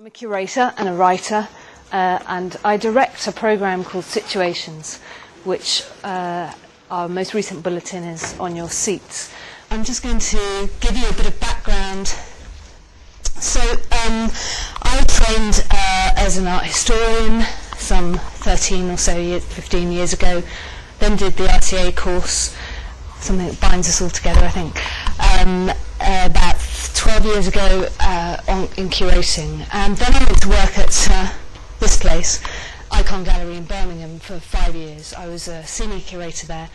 I'm a curator and a writer, and I direct a program called Situations, which our most recent bulletin is on your seats. I'm just going to give you a bit of background. So I trained as an art historian some 13 or so years, 15 years ago, then did the RTA course, something that binds us all together, I think, about 12 years ago in curating. And then I went to work at this place, Icon Gallery in Birmingham, for 5 years. I was a senior curator there,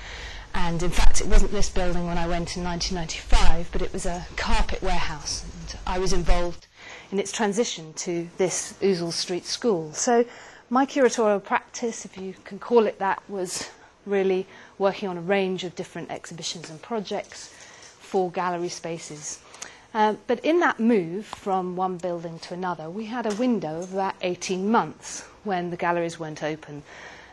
and in fact it wasn't this building when I went in 1995, but it was a carpet warehouse, and I was involved in its transition to this Ousel Street School. So my curatorial practice, if you can call it that, was really working on a range of different exhibitions and projects for gallery spaces. But in that move from one building to another, we had a window of about 18 months when the galleries weren't open.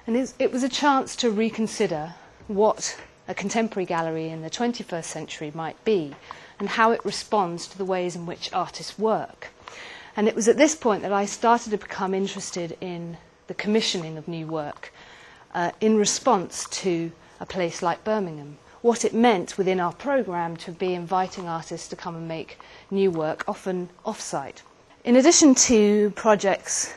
And it was a chance to reconsider what a contemporary gallery in the 21st century might be and how it responds to the ways in which artists work. And it was at this point that I started to become interested in the commissioning of new work in response to a place like Birmingham. What it meant within our programme to be inviting artists to come and make new work, often off-site. In addition to projects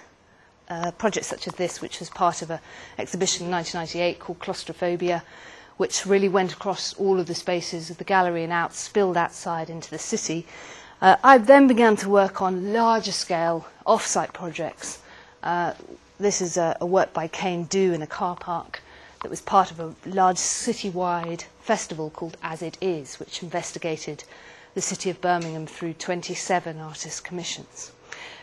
such as this, which was part of an exhibition in 1998 called Claustrophobia, which really went across all of the spaces of the gallery and spilled outside into the city, I then began to work on larger scale off-site projects. This is a work by Kane Do in a car park that was part of a large citywide festival called As It Is, which investigated the city of Birmingham through 27 artist commissions.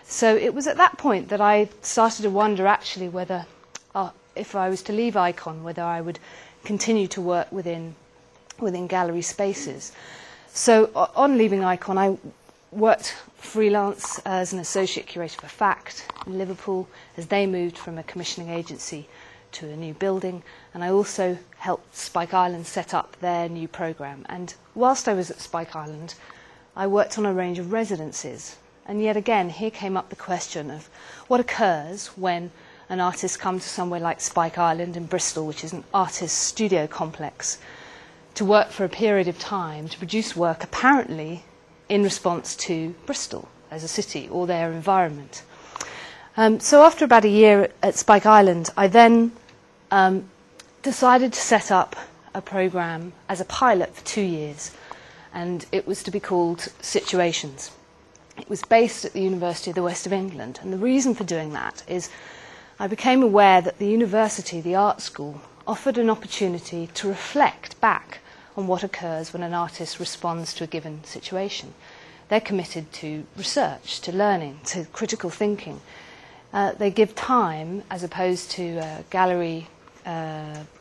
So it was at that point that I started to wonder actually whether, if I was to leave Icon, whether I would continue to work within gallery spaces. So on leaving Icon, I worked freelance as an associate curator for Fact in Liverpool as they moved from a commissioning agency to a new building, and I also helped Spike Island set up their new programme. And whilst I was at Spike Island, I worked on a range of residencies. And yet again, here came up the question of what occurs when an artist comes to somewhere like Spike Island in Bristol, which is an artist studio complex, to work for a period of time, to produce work apparently in response to Bristol as a city or their environment. So after about a year at Spike Island, I then decided to set up a programme as a pilot for 2 years, and it was to be called Situations. It was based at the University of the West of England, and the reason for doing that is I became aware that the university, the art school, offered an opportunity to reflect back on what occurs when an artist responds to a given situation. They're committed to research, to learning, to critical thinking. They give time, as opposed to a gallery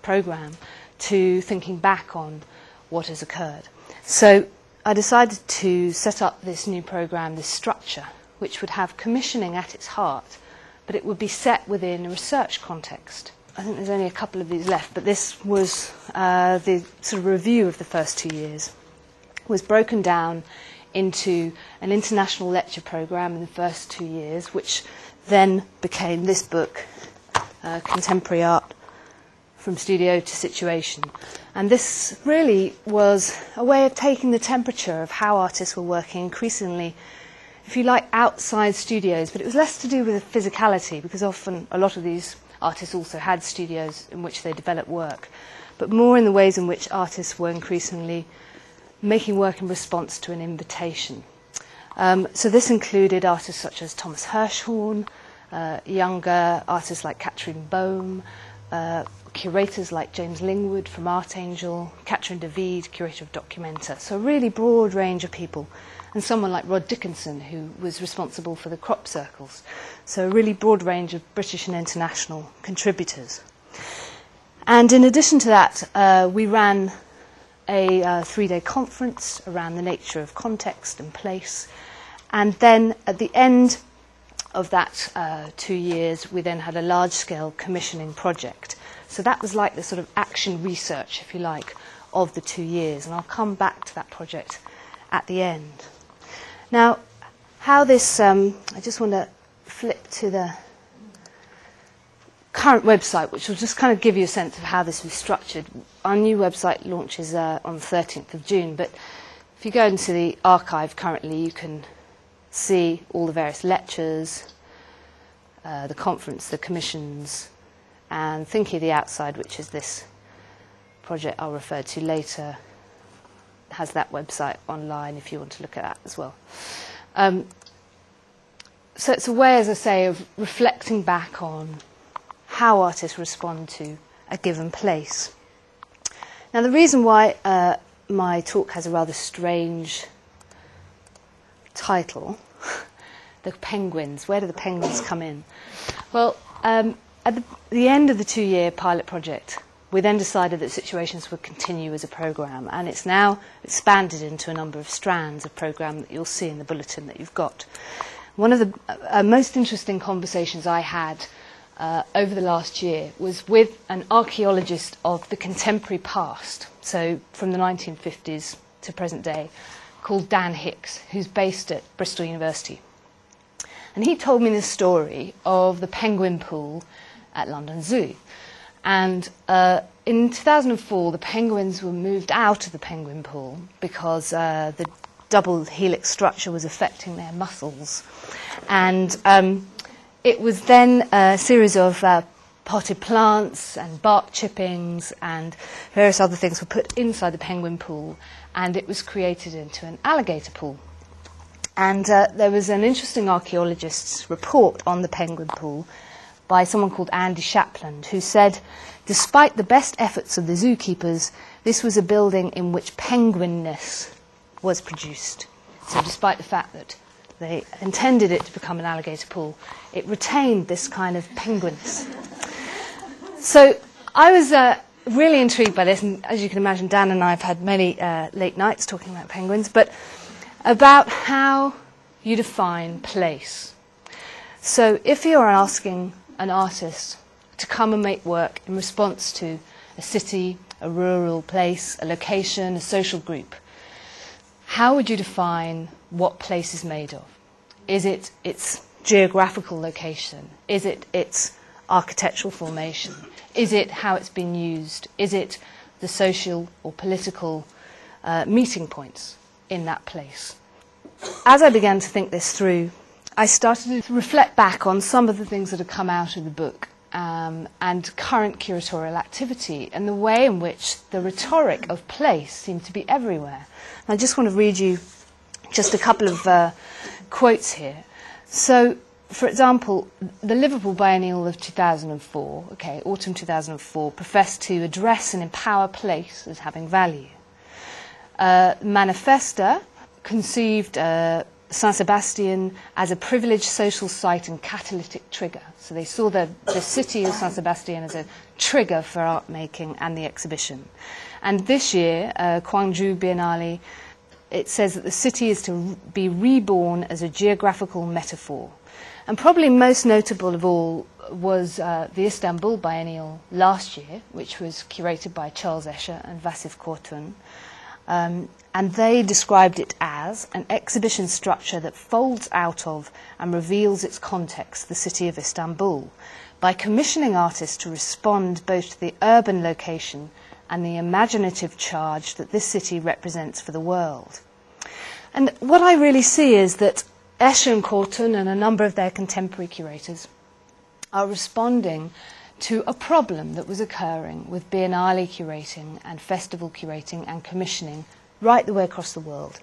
programme, to thinking back on what has occurred. So I decided to set up this new programme, this structure, which would have commissioning at its heart, but it would be set within a research context. I think there's only a couple of these left, but this was the sort of review of the first 2 years. It was broken down into an international lecture programme in the first 2 years, which then became this book, Contemporary Art from Studio to Situation. And this really was a way of taking the temperature of how artists were working increasingly, if you like, outside studios, but it was less to do with the physicality, because often a lot of these artists also had studios in which they developed work, but more in the ways in which artists were increasingly making work in response to an invitation. So this included artists such as Thomas Hirschhorn, younger artists like Catherine Bohm, curators like James Lingwood from Art Angel, Catherine David, curator of Documenta. So a really broad range of people. And someone like Rod Dickinson, who was responsible for the crop circles. So a really broad range of British and international contributors. And in addition to that, we ran a 3-day conference around the nature of context and place. And then at the end of that 2 years, we then had a large-scale commissioning project. So that was like the sort of action research, if you like, of the 2 years. And I'll come back to that project at the end. Now, how this, I just want to flip to the current website, which will just kind of give you a sense of how this was structured. Our new website launches on the 13th of June, but if you go into the archive currently, you can see all the various lectures, the conference, the commissions, and Thinking of the Outside, which is this project I'll refer to later, has that website online if you want to look at that as well. So it's a way, as I say, of reflecting back on how artists respond to a given place. Now, the reason why my talk has a rather strange title, The Penguins, where do the penguins come in? Well, at the end of the 2-year pilot project, we then decided that Situations would continue as a programme, and it's now expanded into a number of strands of programme that you'll see in the bulletin that you've got. One of the most interesting conversations I had over the last year was with an archaeologist of the contemporary past, so from the 1950s to present day, called Dan Hicks, who's based at Bristol University. And he told me the story of the penguin pool at London Zoo. And in 2004, the penguins were moved out of the penguin pool because the double helix structure was affecting their muscles. And it was then a series of potted plants and bark chippings and various other things were put inside the penguin pool, and it was created into an alligator pool. And there was an interesting archaeologist's report on the penguin pool by someone called Andy Shapland, who said, despite the best efforts of the zookeepers, this was a building in which penguinness was produced. So despite the fact that they intended it to become an alligator pool, it retained this kind of penguinness. So I was really intrigued by this, and as you can imagine, Dan and I have had many late nights talking about penguins, but about how you define place. So if you're asking an artist to come and make work in response to a city, a rural place, a location, a social group, how would you define what place is made of? Is it its geographical location? Is it its architectural formation? Is it how it's been used? Is it the social or political meeting points in that place? As I began to think this through, I started to reflect back on some of the things that had come out of the book and current curatorial activity and the way in which the rhetoric of place seemed to be everywhere. And I just want to read you just a couple of quotes here. So, for example, the Liverpool Biennial of 2004, autumn 2004, professed to address and empower place as having value. Manifesta conceived San Sebastian as a privileged social site and catalytic trigger. So they saw the city of San Sebastian as a trigger for art making and the exhibition. And this year, Gwangju Biennale, it says that the city is to be reborn as a geographical metaphor. And probably most notable of all was the Istanbul Biennial last year, which was curated by Charles Escher and Vasif Kortun. And they described it as an exhibition structure that folds out of and reveals its context, the city of Istanbul, by commissioning artists to respond both to the urban location and the imaginative charge that this city represents for the world. And what I really see is that Escher and Kortun and a number of their contemporary curators are responding to a problem that was occurring with biennale curating and festival curating and commissioning right the way across the world.